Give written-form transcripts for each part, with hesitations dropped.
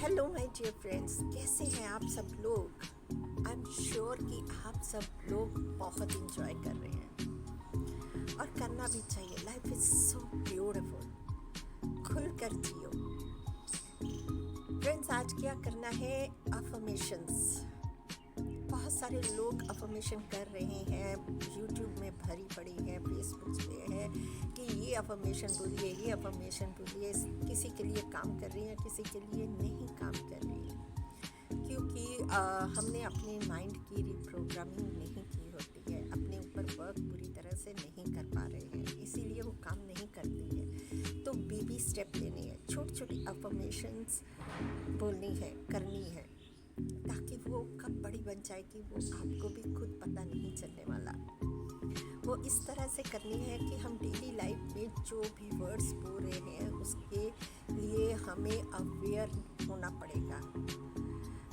Hello my dear friends, कैसे हैं आप सब लोग। आई एम श्योर कि आप सब लोग बहुत इंजॉय कर रहे हैं और करना भी चाहिए। लाइफ इज सो ब्यूटीफुल, खुल कर जियो। फ्रेंड्स, आज क्या करना है, अफर्मेशंस। बहुत सारे लोग अफर्मेशन कर रहे हैं, यूट्यूब में भरी पड़ी है, फेसबुक पे है कि ये अफर्मेशन बोलिए, ये अफर्मेशन बोलिए। किसी के लिए काम कर रही है, किसी के लिए नहीं काम कर रही है, क्योंकि हमने अपने माइंड की रिप्रोग्रामिंग नहीं की होती है, अपने ऊपर वर्क पूरी तरह से नहीं कर पा रहे हैं, इसीलिए वो काम नहीं करती है। तो बेबी स्टेप लेने हैं, छोटी छोटी अफर्मेशंस बोलनी है, करनी है, ताकि वो कब बड़ी बन जाएगी वो आपको भी खुद पता नहीं चलने वाला। वो इस तरह से करनी है कि हम डेली लाइफ में जो भी वर्ड्स बोल रहे हैं उसके लिए हमें अवेयर होना पड़ेगा।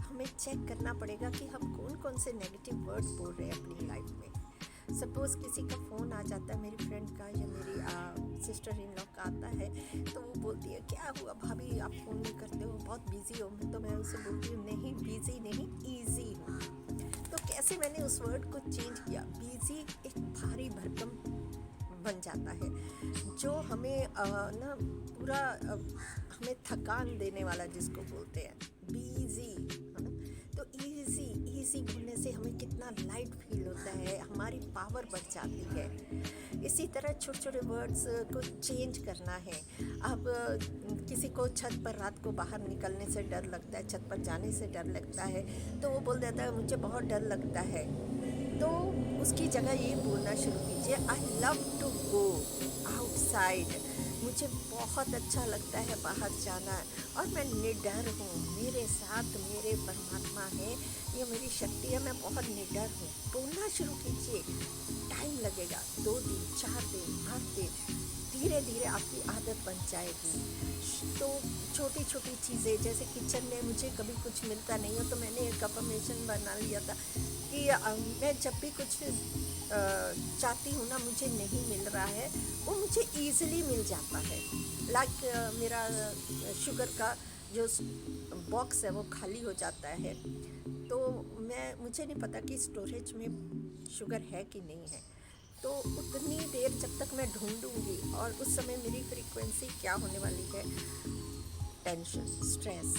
हमें चेक करना पड़ेगा कि हम कौन कौन से नेगेटिव वर्ड्स बोल रहे हैं अपनी लाइफ में। सपोज़ किसी का फ़ोन आ जाता है, मेरी फ्रेंड का या मेरी सिस्टर इन लॉ का आता है, तो वो बोलती है क्या हुआ भाभी, आप फ़ोन नहीं करते हो, बहुत बिज़ी हो। तो मैं उसे बोलती हूँ नहीं बिज़ी नहीं, ईजी हूँ। तो कैसे मैंने उस वर्ड को चेंज किया। बिज़ी एक भारी भरकम बन जाता है, जो हमें ना पूरा हमें थकान देने वाला जिसको बोलते हैं बिज़ी, है ना। तो इजी बोलने से हमें कितना लाइट फील होता है, हमारी पावर बढ़ जाती है। इसी तरह छोटे छोटे वर्ड्स को चेंज करना है। अब किसी को छत पर रात को बाहर निकलने से डर लगता है, छत पर जाने से डर लगता है, तो वो बोल देता है मुझे बहुत डर लगता है। तो उसकी जगह ये बोलना शुरू कीजिए, I love to go outside. मुझे बहुत अच्छा लगता है बाहर जाना और मैं निडर हूँ, मेरे साथ मेरे परमात्मा है, ये मेरी शक्ति है, मैं बहुत निडर हूँ। बोलना शुरू कीजिए, टाइम लगेगा, 2 दिन 4 दिन 8 दिन, धीरे धीरे आपकी आदत बन जाएगी। तो छोटी छोटी चीज़ें, जैसे किचन में मुझे कभी कुछ मिलता नहीं हो तो मैंने एक अफर्मेशन बना लिया था कि मैं जब भी कुछ चाहती हूँ ना, मुझे नहीं मिल रहा है, वो मुझे ईज़िली मिल जाता है। लाइक मेरा शुगर का जो बॉक्स है वो खाली हो जाता है, तो मुझे नहीं पता कि स्टोरेज में शुगर है कि नहीं है। तो उतनी देर जब तक मैं ढूंढूंगी, और उस समय मेरी फ्रीक्वेंसी क्या होने वाली है, टेंशन, स्ट्रेस,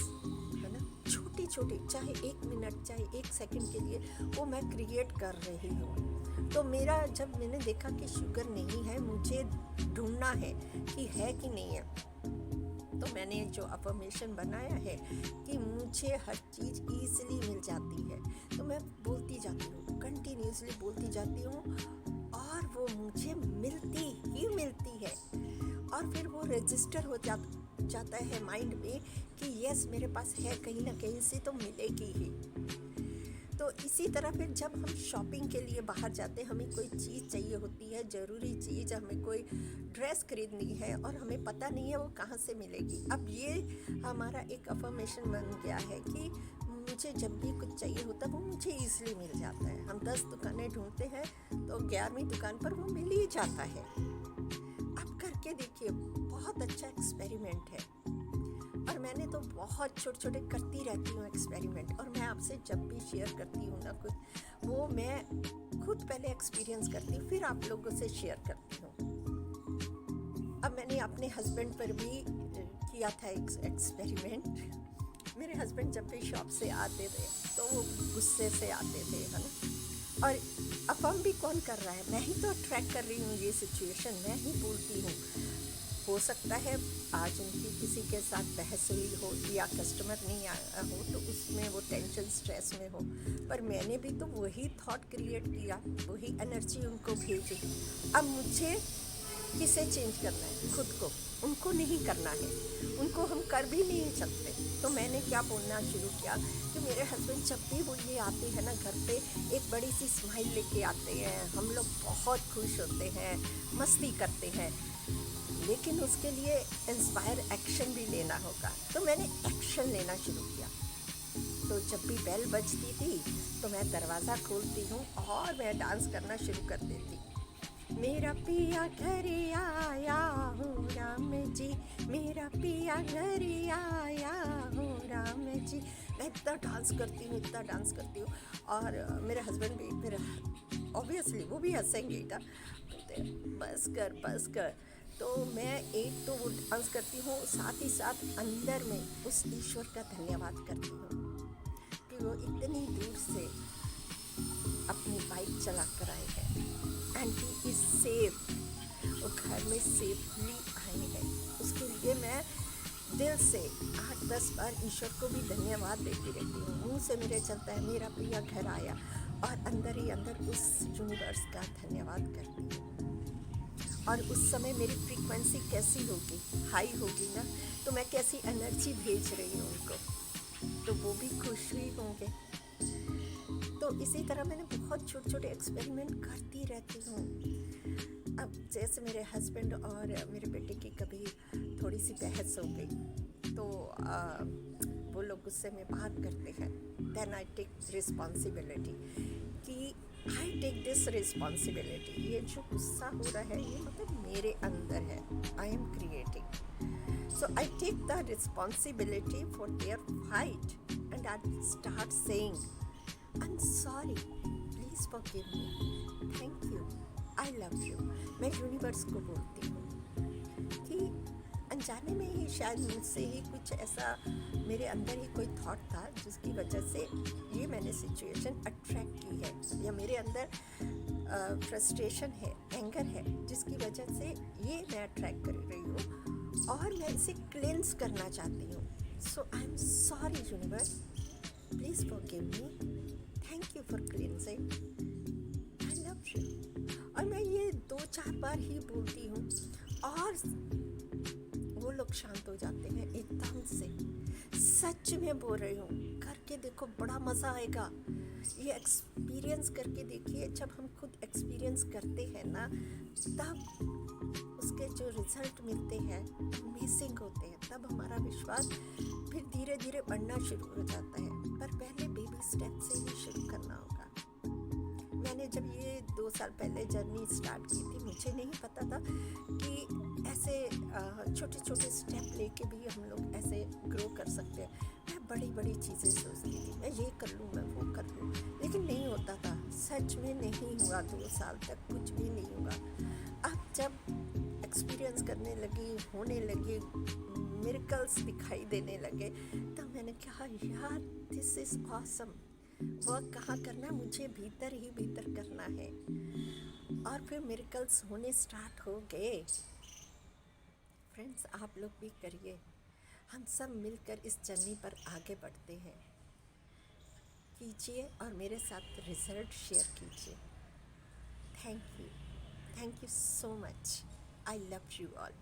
है ना। छोटी छोटी, चाहे 1 मिनट चाहे 1 सेकंड के लिए वो मैं क्रिएट कर रही हूँ। तो मेरा जब मैंने देखा कि शुगर नहीं है, मुझे ढूंढना है कि है कि नहीं है, तो मैंने जो अफर्मेशन बनाया है कि मुझे हर चीज़ ईजिली मिल जाती है, तो मैं बोलती जाती हूँ, कंटिन्यूसली बोलती जाती हूँ, और वो मुझे मिलती ही मिलती है। और फिर वो रजिस्टर हो जाता है माइंड में कि यस, मेरे पास है, कहीं ना कहीं से तो मिलेगी ही। तो इसी तरह फिर जब हम शॉपिंग के लिए बाहर जाते हैं, हमें कोई चीज़ चाहिए होती है, ज़रूरी चीज़, हमें कोई ड्रेस खरीदनी है और हमें पता नहीं है वो कहाँ से मिलेगी। अब ये हमारा एक अफर्मेशन बन गया है कि मुझे जब भी कुछ चाहिए होता है वो मुझे ईज़िली मिल जाता है। हम 10 दुकानें ढूंढते हैं तो 11वीं दुकान पर वो मिल ही जाता है। अब करके देखिए, बहुत अच्छा एक्सपेरिमेंट है, और मैंने तो बहुत छोटे छोटे करती रहती हूँ एक्सपेरिमेंट, और मैं आपसे जब भी शेयर करती हूँ ना कुछ, वो मैं खुद पहले एक्सपीरियंस करती हूँ, फिर आप लोगों से शेयर करती हूँ। अब मैंने अपने हस्बैंड पर भी किया था एक्सपेरिमेंट। मेरे हस्बैंड जब भी शॉप से आते थे तो वो गुस्से से आते थे, है ना। और अफर्म भी कौन कर रहा है, मैं ही तो अट्रैक्ट कर रही हूँ ये सिचुएशन, मैं ही बोलती हूँ। हो सकता है आज उनकी किसी के साथ बहस हुई हो या कस्टमर नहीं आया हो, तो उसमें वो टेंशन स्ट्रेस में हो, पर मैंने भी तो वही थॉट क्रिएट किया, वही एनर्जी उनको भेजी। अब मुझे किसे चेंज करना है, खुद को, उनको नहीं करना है, उनको हम कर भी नहीं सकते। तो मैंने क्या बोलना शुरू किया कि मेरे हस्बैंड जब भी वो ये आते हैं ना घर पे, एक बड़ी सी स्माइल लेके आते हैं, हम लोग बहुत खुश होते हैं, मस्ती करते हैं, लेकिन उसके लिए इंस्पायर एक्शन भी लेना होगा। तो मैंने एक्शन लेना शुरू किया। तो जब भी बेल बजती थी तो मैं दरवाज़ा खोलती हूँ और मैं डांस करना शुरू कर देती। मेरा पिया घर आया हूँ राम जी, मेरा पिया घर आया हूँ राम काम है जी, मैं इतना डांस करती हूँ, इतना डांस करती हूँ। और मेरे हस्बैंड भी मेरा ऑब्वियसली वो भी हंसेंगे ना, बोलते हैं, बस कर। तो मैं एक तो वो डांस करती हूँ, साथ ही साथ अंदर में उस ईश्वर का धन्यवाद करती हूँ कि वो इतनी दूर से अपनी बाइक चला कर आए हैं एंड ही इज सेफ, वो घर में सेफली आए हैं। उसके लिए मैं दिल से 8-10 बार ईश्वर को भी धन्यवाद देती रहती हूँ। मुंह से मेरे चलता है मेरा प्रिया घर आया, और अंदर ही अंदर उस यूनिवर्स का धन्यवाद करती हूँ। और उस समय मेरी फ्रीक्वेंसी कैसी होगी, हाई होगी ना, तो मैं कैसी एनर्जी भेज रही हूँ उनको, तो वो भी खुश ही होंगे। तो इसी तरह मैंने बहुत छोटे छोटे एक्सपेरिमेंट करती रहती हूँ। अब जैसे मेरे हस्बैंड और मेरे बेटे की कभी थोड़ी सी बहस हो गई, तो वो लोग गुस्से में बात करते हैं, देन आई टेक रिस्पॉन्सिबिलिटी कि आई टेक दिस रिस्पॉन्सिबिलिटी, ये जो गुस्सा हो रहा है ये मतलब मेरे अंदर है, I am creating, so I take the responsibility for their fight and I start saying I'm sorry, please forgive me, thank you, I love you। मैं यूनिवर्स को बोलती हूँ कि अनजाने में ही शायद मुझसे ही कुछ ऐसा मेरे अंदर ही कोई थॉट था जिसकी वजह से ये मैंने सिचुएशन अट्रैक्ट की है, या मेरे अंदर फ्रस्ट्रेशन है, एंगर है, जिसकी वजह से ये मैं अट्रैक्ट कर रही हूँ और मैं इसे क्लेंस करना चाहती हूँ। So I am sorry universe, please forgive me, thank you for cleansing, I love you. और मैं ये 2-4 बार ही बोलती हूँ और वो लोग शांत हो जाते हैं एकदम से। सच में बोल रही हूँ, करके देखो, बड़ा मज़ा आएगा। ये एक्सपीरियंस करके देखिए, जब हम खुद एक्सपीरियंस करते हैं ना, तब उसके जो रिजल्ट मिलते हैं अमेजिंग होते हैं। तब हमारा विश्वास फिर धीरे धीरे बढ़ना शुरू हो जाता है, पर पहले बेबी स्टेप से ही शुरू करना होगा। मैंने जब ये 2 साल पहले जर्नी स्टार्ट की थी, मुझे नहीं पता था कि ऐसे छोटे छोटे स्टेप लेके भी हम लोग ऐसे ग्रो कर सकते हैं। मैं बड़ी बड़ी चीज़ें सोचती थी, मैं ये कर लूँ, मैं वो कर लूँ, लेकिन नहीं होता था। सच में नहीं हुआ, 2 साल तक कुछ भी नहीं हुआ। अब जब एक्सपीरियंस करने लगी, होने लगी, मिरेकल्स दिखाई देने लगे, तब मैंने कहा यार दिस इज़ ऑसम। वर्क कहाँ करना, मुझे भीतर ही भीतर करना है। और फिर मिरेकल्स होने स्टार्ट हो गए। फ्रेंड्स, आप लोग भी करिए, हम सब मिलकर इस जर्नी पर आगे बढ़ते हैं। कीजिए और मेरे साथ रिजल्ट शेयर कीजिए। Thank you so much, I love you all.